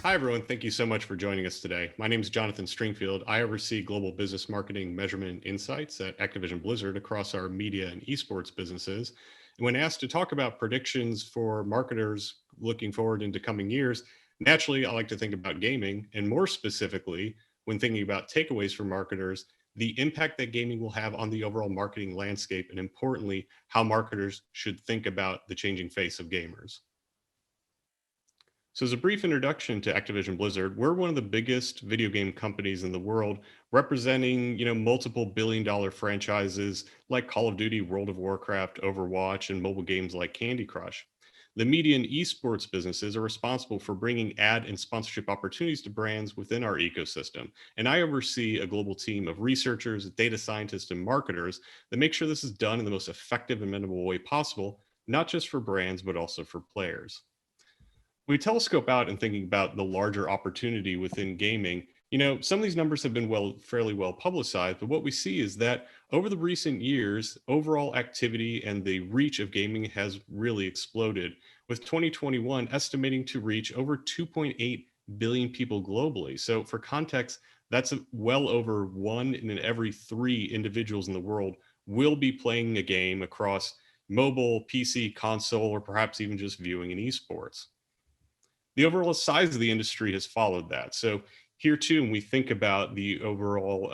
Hi, everyone. Thank you so much for joining us today. My name is Jonathan Stringfield. I oversee global business marketing, measurement, and insights at Activision Blizzard across our media and esports businesses. And when asked to talk about predictions for marketers looking forward into coming years, naturally, I like to think about gaming, and more specifically, when thinking about takeaways for marketers, the impact that gaming will have on the overall marketing landscape, and importantly, how marketers should think about the changing face of gamers. So, as a brief introduction to Activision Blizzard, we're one of the biggest video game companies in the world, representing, multiple billion-dollar franchises like Call of Duty, World of Warcraft, Overwatch, and mobile games like Candy Crush. The media and esports businesses are responsible for bringing ad and sponsorship opportunities to brands within our ecosystem. And I oversee a global team of researchers, data scientists, and marketers that make sure this is done in the most effective and memorable way possible, not just for brands, but also for players. We telescope out and thinking about the larger opportunity within gaming, some of these numbers have been fairly well publicized, but what we see is that over the recent years, overall activity and the reach of gaming has really exploded, with 2021 estimating to reach over 2.8 billion people globally. So for context, that's well over one in every three individuals in the world will be playing a game across mobile, PC, console, or perhaps even just viewing in esports. The overall size of the industry has followed that. So here too, when we think about the overall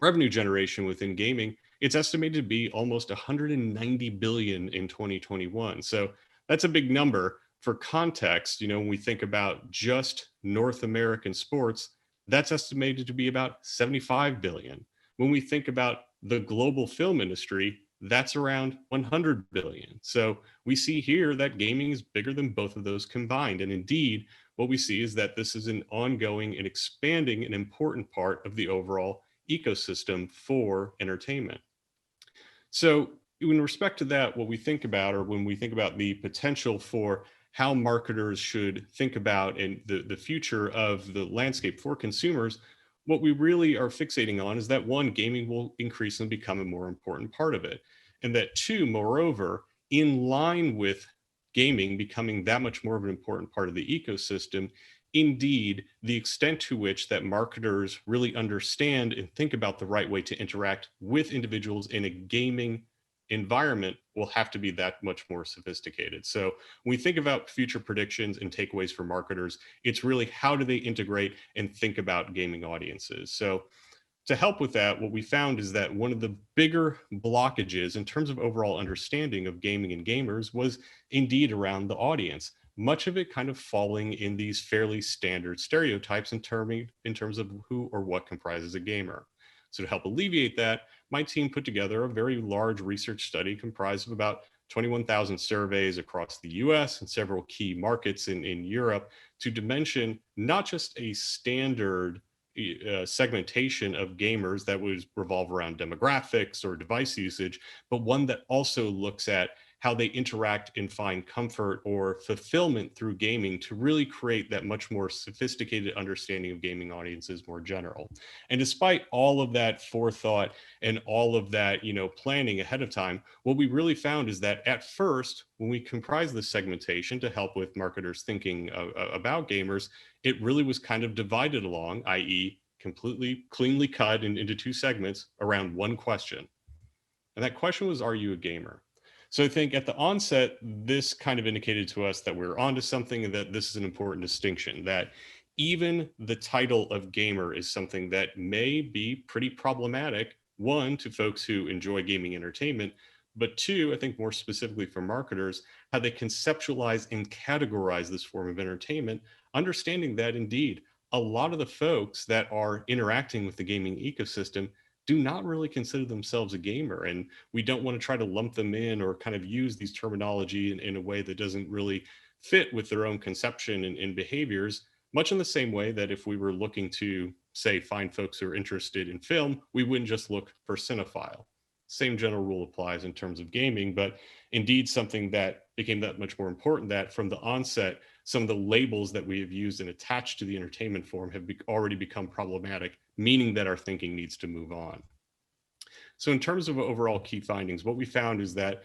revenue generation within gaming, it's estimated to be almost 190 billion in 2021. So that's a big number. For context, when we think about just North American sports, that's estimated to be about 75 billion. When we think about the global film industry, that's around 100 billion. So we see here that gaming is bigger than both of those combined. And indeed, what we see is that this is an ongoing and expanding and important part of the overall ecosystem for entertainment. So, in respect to that, what we think about, or when we think about the potential for how marketers should think about and the future of the landscape for consumers, what we really are fixating on is that one, gaming will increasingly become a more important part of it. And that two, moreover, in line with gaming becoming that much more of an important part of the ecosystem, indeed, the extent to which that marketers really understand and think about the right way to interact with individuals in a gaming environment will have to be that much more sophisticated. So when we think about future predictions and takeaways for marketers, it's really how do they integrate and think about gaming audiences. So to help with that, what we found is that one of the bigger blockages in terms of overall understanding of gaming and gamers was indeed around the audience. Much of it kind of falling in these fairly standard stereotypes in terms of who or what comprises a gamer. So to help alleviate that, my team put together a very large research study comprised of about 21,000 surveys across the US and several key markets in Europe to dimension not just a standard segmentation of gamers that would revolve around demographics or device usage, but one that also looks at how they interact and find comfort or fulfillment through gaming to really create that much more sophisticated understanding of gaming audiences more general. And despite all of that forethought and all of that, planning ahead of time, what we really found is that at first, when we comprised this segmentation to help with marketers thinking about gamers, it really was kind of divided along, i.e., completely cleanly cut into two segments around one question. And that question was, are you a gamer? So I think at the onset, this kind of indicated to us that we're onto something and that this is an important distinction, that even the title of gamer is something that may be pretty problematic, one, to folks who enjoy gaming entertainment, but two, I think more specifically for marketers, how they conceptualize and categorize this form of entertainment, understanding that indeed a lot of the folks that are interacting with the gaming ecosystem do not really consider themselves a gamer. And we don't want to try to lump them in or kind of use these terminology in a way that doesn't really fit with their own conception and behaviors, much in the same way that if we were looking to, say, find folks who are interested in film, we wouldn't just look for cinephile. Same general rule applies in terms of gaming, but indeed something that became that much more important that from the onset, some of the labels that we have used and attached to the entertainment form have already become problematic, meaning that our thinking needs to move on. So in terms of overall key findings, what we found is that,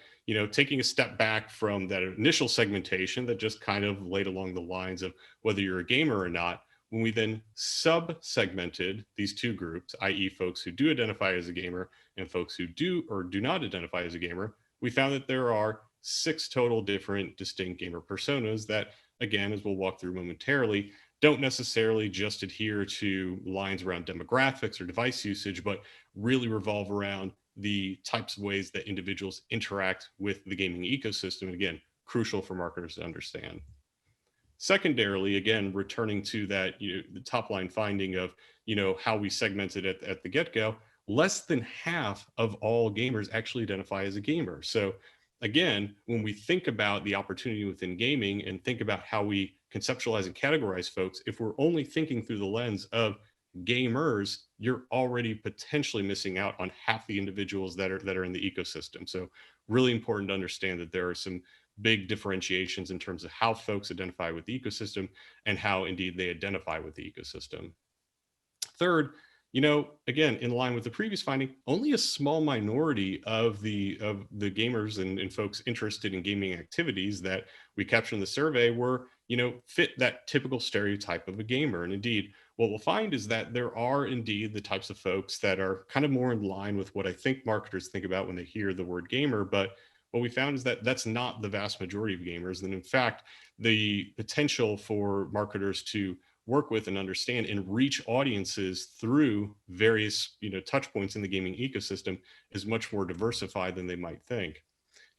taking a step back from that initial segmentation that just kind of laid along the lines of whether you're a gamer or not, when we then sub-segmented these two groups, i.e. folks who do identify as a gamer and folks who do or do not identify as a gamer, we found that there are 6 total different distinct gamer personas that, again, as we'll walk through momentarily, don't necessarily just adhere to lines around demographics or device usage, but really revolve around the types of ways that individuals interact with the gaming ecosystem. And again, crucial for marketers to understand. Secondarily, again, returning to that, the top line finding of, how we segmented it at the get-go, less than half of all gamers actually identify as a gamer. So again, when we think about the opportunity within gaming and think about how we conceptualize and categorize folks, if we're only thinking through the lens of gamers, you're already potentially missing out on half the individuals that are in the ecosystem. So really important to understand that there are some big differentiations in terms of how folks identify with the ecosystem and how indeed they identify with the ecosystem. Third, again, in line with the previous finding, only a small minority of the gamers and folks interested in gaming activities that we captured in the survey were, fit that typical stereotype of a gamer. And indeed, what we'll find is that there are indeed the types of folks that are kind of more in line with what I think marketers think about when they hear the word gamer. But what we found is that that's not the vast majority of gamers. And in fact, the potential for marketers to work with and understand and reach audiences through various touch points in the gaming ecosystem is much more diversified than they might think.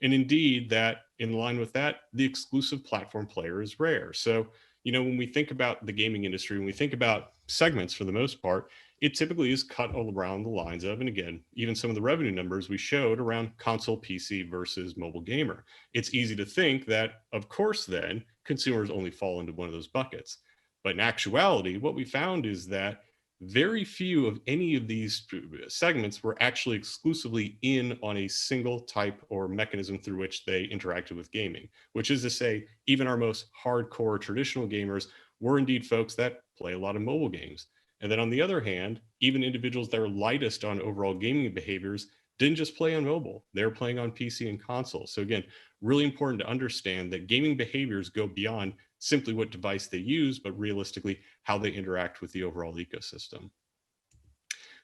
And indeed, that in line with that, the exclusive platform player is rare. So, when we think about the gaming industry, when we think about segments for the most part, it typically is cut all around the lines of, and again, even some of the revenue numbers we showed around console PC versus mobile gamer. It's easy to think that, of course, then consumers only fall into one of those buckets. But in actuality, what we found is that very few of any of these segments were actually exclusively in on a single type or mechanism through which they interacted with gaming, which is to say, even our most hardcore traditional gamers were indeed folks that play a lot of mobile games. And then on the other hand, even individuals that are lightest on overall gaming behaviors didn't just play on mobile, they were playing on PC and console. So again, really important to understand that gaming behaviors go beyond simply what device they use, but realistically how they interact with the overall ecosystem.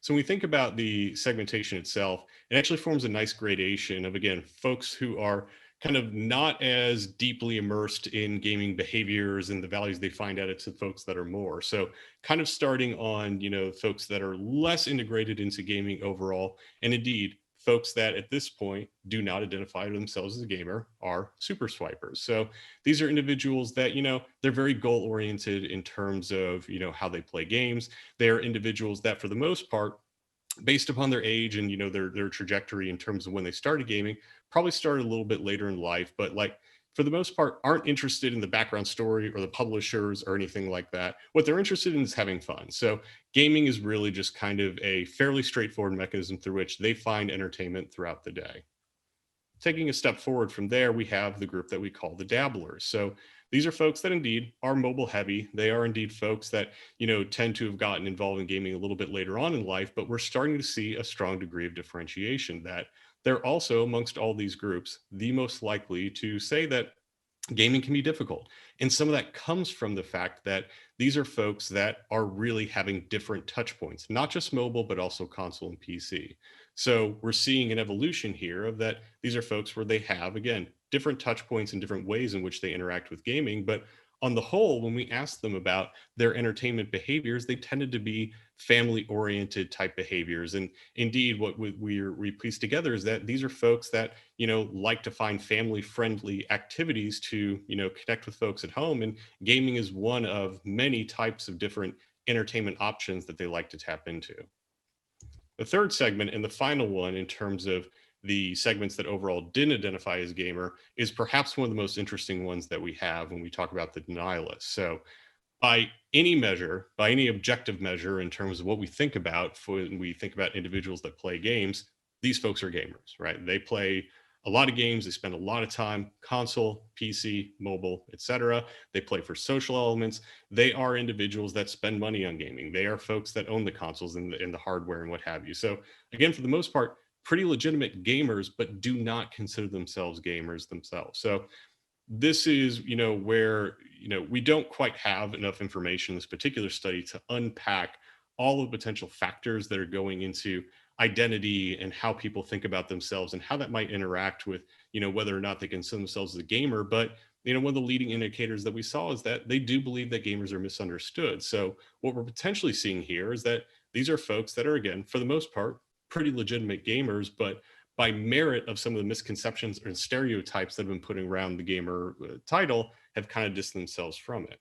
So when we think about the segmentation itself, it actually forms a nice gradation of, again, folks who are kind of not as deeply immersed in gaming behaviors and the values they find at it to folks that are more. So kind of starting on, folks that are less integrated into gaming overall. And indeed, folks that at this point do not identify themselves as a gamer are super swipers. So these are individuals that, they're very goal oriented in terms of, how they play games. They're individuals that for the most part, based upon their age and their trajectory in terms of when they started gaming, probably started a little bit later in life, but like for the most part aren't interested in the background story or the publishers or anything like that. What they're interested in is having fun. So gaming is really just kind of a fairly straightforward mechanism through which they find entertainment throughout the day. Taking a step forward from there, we have the group that we call the dabblers. So these are folks that indeed are mobile heavy. They are indeed folks that, tend to have gotten involved in gaming a little bit later on in life, but we're starting to see a strong degree of differentiation that they're also amongst all these groups, the most likely to say that gaming can be difficult. And some of that comes from the fact that these are folks that are really having different touch points, not just mobile, but also console and PC. So we're seeing an evolution here of that. These are folks where they have, again, different touch points and different ways in which they interact with gaming. But on the whole, when we asked them about their entertainment behaviors, they tended to be family oriented type behaviors. And indeed, what we pieced together is that these are folks that, like to find family friendly activities to, connect with folks at home. And gaming is one of many types of different entertainment options that they like to tap into. The third segment and the final one in terms of the segments that overall didn't identify as gamer is perhaps one of the most interesting ones that we have when we talk about the denialists. So by any measure, by any objective measure in terms of what we think about when we think about individuals that play games, these folks are gamers, right? They play a lot of games. They spend a lot of time console, PC, mobile, etc. They play for social elements. They are individuals that spend money on gaming. They are folks that own the consoles and the hardware and what have you. So again, for the most part, pretty legitimate gamers, but do not consider themselves gamers themselves. So this is, where, we don't quite have enough information in this particular study to unpack all of the potential factors that are going into identity and how people think about themselves and how that might interact with, whether or not they consider themselves as a gamer. But, one of the leading indicators that we saw is that they do believe that gamers are misunderstood. So what we're potentially seeing here is that these are folks that are, again, for the most part, pretty legitimate gamers, but by merit of some of the misconceptions and stereotypes that have been putting around the gamer title, have kind of distanced themselves from it.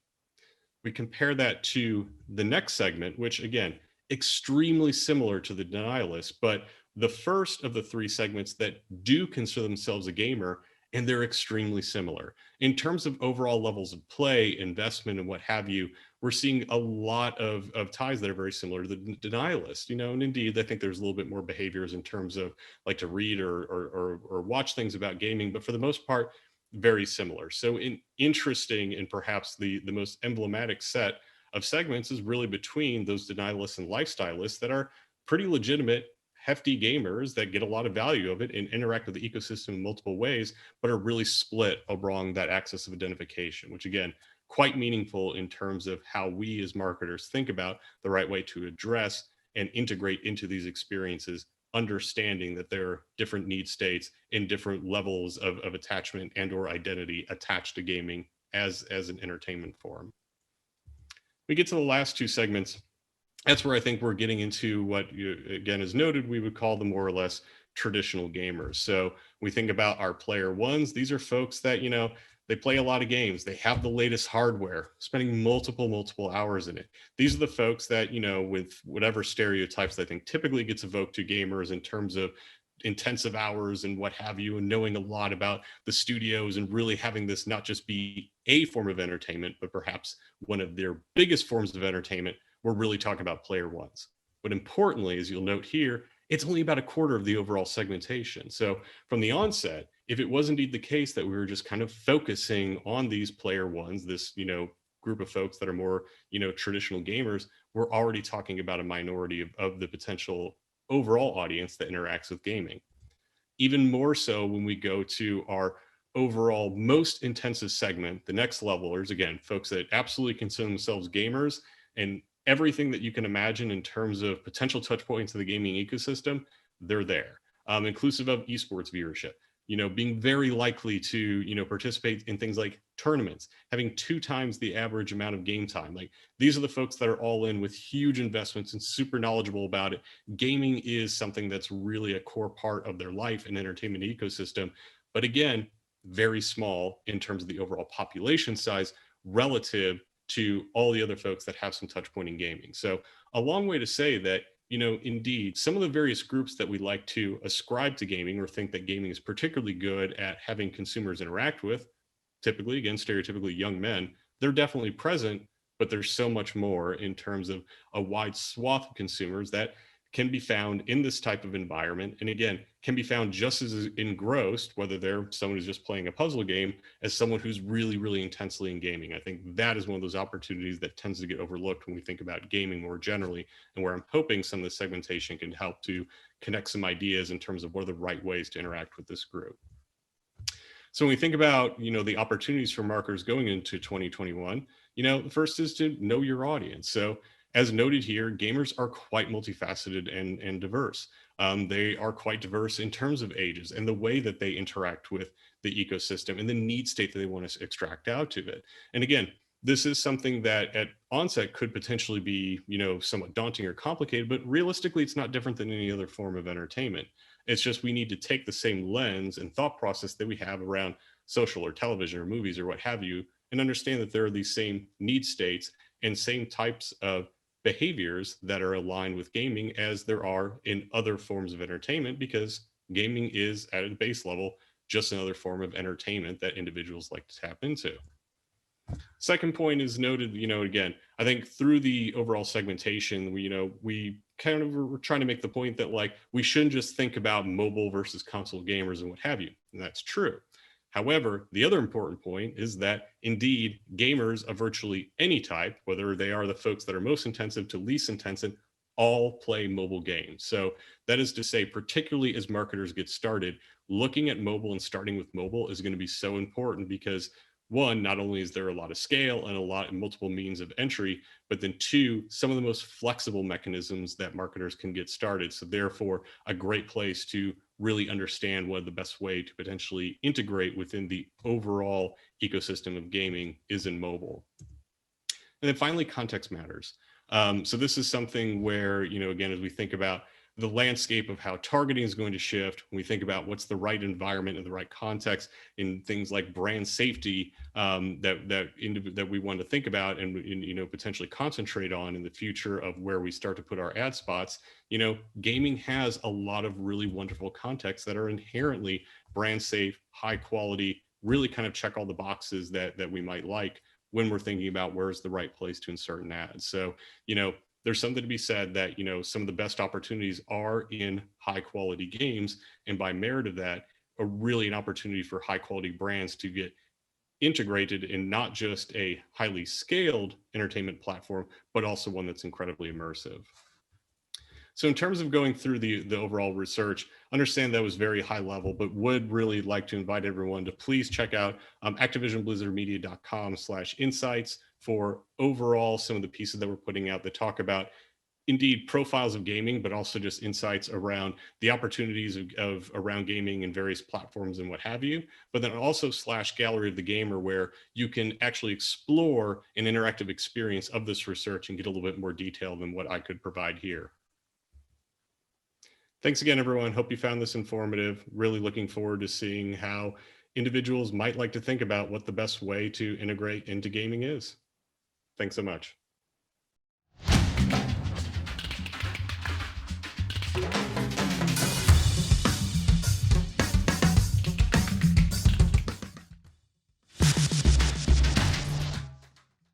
We compare that to the next segment, which again, extremely similar to the denialist, but the first of the three segments that do consider themselves a gamer, and they're extremely similar. In terms of overall levels of play, investment, and what have you, we're seeing a lot of ties that are very similar to the denialist, and indeed, I think there's a little bit more behaviors in terms of like to read or watch things about gaming, but for the most part, very similar. So interesting, and perhaps the most emblematic set of segments is really between those denialists and lifestyleists that are pretty legitimate, hefty gamers that get a lot of value of it and interact with the ecosystem in multiple ways, but are really split along that axis of identification, which again, quite meaningful in terms of how we as marketers think about the right way to address and integrate into these experiences, understanding that there are different need states and different levels of attachment and or identity attached to gaming as an entertainment form. We get to the last two segments. That's where I think we're getting into what, again, is noted, we would call the more or less traditional gamers. So we think about our player ones. These are folks that, they play a lot of games. They have the latest hardware, spending multiple hours in it. These are the folks that, with whatever stereotypes I think typically gets evoked to gamers in terms of intensive hours and what have you, and knowing a lot about the studios and really having this not just be a form of entertainment, but perhaps one of their biggest forms of entertainment. We're really talking about player ones. But importantly, as you'll note here, it's only about a quarter of the overall segmentation. So from the onset, if it was indeed the case that we were just kind of focusing on these player ones, this, group of folks that are more, traditional gamers, we're already talking about a minority of the potential overall audience that interacts with gaming. Even more so when we go to our overall most intensive segment, the next levelers, again, folks that absolutely consider themselves gamers and everything that you can imagine in terms of potential touch points of the gaming ecosystem, they're there, inclusive of esports viewership, being very likely to, participate in things like tournaments, having 2 times the average amount of game time. Like, these are the folks that are all in with huge investments and super knowledgeable about it. Gaming is something that's really a core part of their life and entertainment ecosystem. But again, very small in terms of the overall population size relative to all the other folks that have some touch point in gaming. So a long way to say that, indeed, some of the various groups that we like to ascribe to gaming or think that gaming is particularly good at having consumers interact with, typically, again, stereotypically young men, they're definitely present, but there's so much more in terms of a wide swath of consumers that can be found in this type of environment. And again, can be found just as engrossed, whether they're someone who's just playing a puzzle game, as someone who's really intensely in gaming. I think that is one of those opportunities that tends to get overlooked when we think about gaming more generally, and where I'm hoping some of the segmentation can help to connect some ideas in terms of what are the right ways to interact with this group. So when we think about, the opportunities for marketers going into 2021, the first is to know your audience. So as noted here, gamers are quite multifaceted and diverse. They are quite diverse in terms of ages and the way that they interact with the ecosystem and the need state that they want to extract out of it. And again, this is something that at onset could potentially be, somewhat daunting or complicated, but realistically, it's not different than any other form of entertainment. It's just we need to take the same lens and thought process that we have around social or television or movies or what have you, and understand that there are these same need states and same types of behaviors that are aligned with gaming as there are in other forms of entertainment, because gaming is at a base level just another form of entertainment that individuals like to tap into. Second point is noted, again, I think through the overall segmentation, we kind of were trying to make the point that like we shouldn't just think about mobile versus console gamers and what have you. And that's true. However, the other important point is that indeed gamers of virtually any type, whether they are the folks that are most intensive to least intensive, all play mobile games. So that is to say, particularly as marketers get started, looking at mobile and starting with mobile is going to be so important because one, not only is there a lot of scale and a lot of multiple means of entry, but then two, some of the most flexible mechanisms that marketers can get started. So therefore, a great place to really understand what the best way to potentially integrate within the overall ecosystem of gaming is in mobile. And then finally, context matters. So this is something where, again, as we think about the landscape of how targeting is going to shift, when we think about what's the right environment and the right context in things like brand safety, that we want to think about and potentially concentrate on in the future of where we start to put our ad spots. Gaming has a lot of really wonderful contexts that are inherently brand safe, high quality, really kind of check all the boxes that we might like when we're thinking about where's the right place to insert an ad. So, there's something to be said that, some of the best opportunities are in high quality games. And by merit of that, are really an opportunity for high quality brands to get integrated in not just a highly scaled entertainment platform, but also one that's incredibly immersive. So in terms of going through the overall research, understand that was very high level, but would really like to invite everyone to please check out activisionblizzardmedia.com/insights for overall some of the pieces that we're putting out that talk about indeed profiles of gaming, but also just insights around the opportunities of around gaming and various platforms and what have you. But then also /gallery of the gamer, where you can actually explore an interactive experience of this research and get a little bit more detail than what I could provide here. Thanks again, everyone. Hope you found this informative. Really looking forward to seeing how individuals might like to think about what the best way to integrate into gaming is. Thanks so much.